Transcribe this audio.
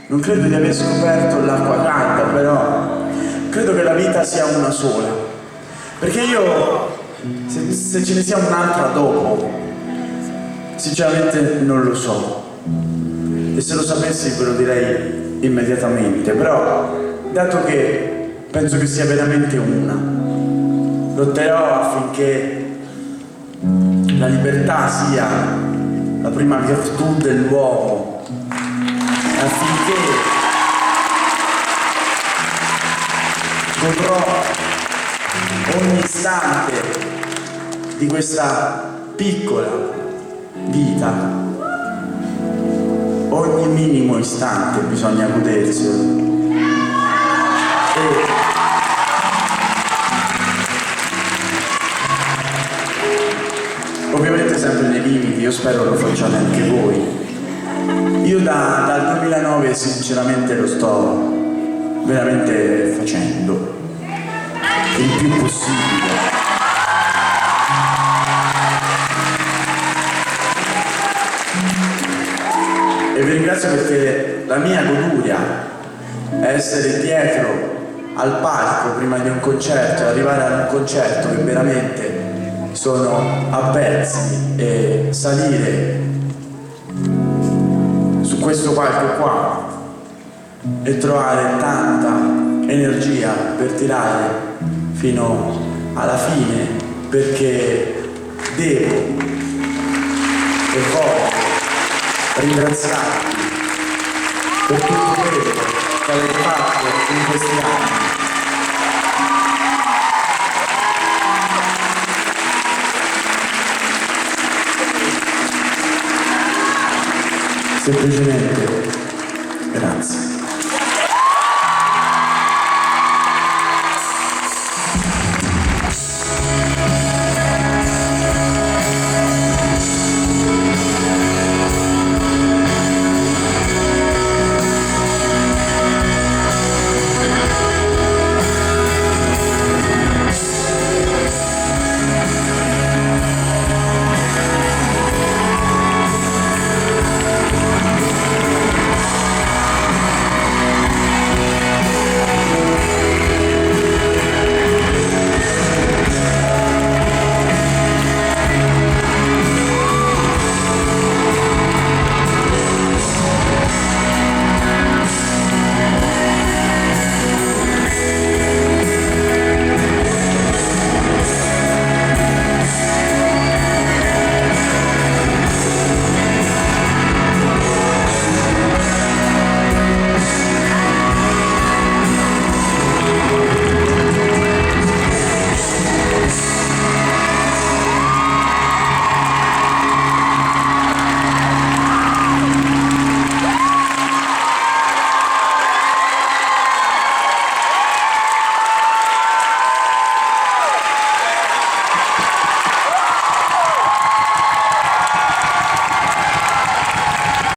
Non credo di aver scoperto l'acqua calda, però credo che la vita sia una sola. Perché io, se ce ne sia un'altra dopo, sinceramente non lo so. E se lo sapessi ve lo direi immediatamente, però dato che penso che sia veramente una, lotterò affinché la libertà sia la prima virtù dell'uomo, affinché godrò ogni istante di questa piccola vita, ogni minimo istante bisogna goderselo. Ovviamente sempre nei limiti, io spero lo facciate anche voi. Io dal 2009 sinceramente lo sto veramente facendo il più possibile. E vi ringrazio perché la mia goduria è essere dietro al palco prima di un concerto e arrivare ad un concerto che veramente sono a pezzi e salire su questo palco qua e trovare tanta energia per tirare fino alla fine, perché devo e voglio ringraziarvi per tutto quello che avete fatto in questi anni. Semplicemente grazie.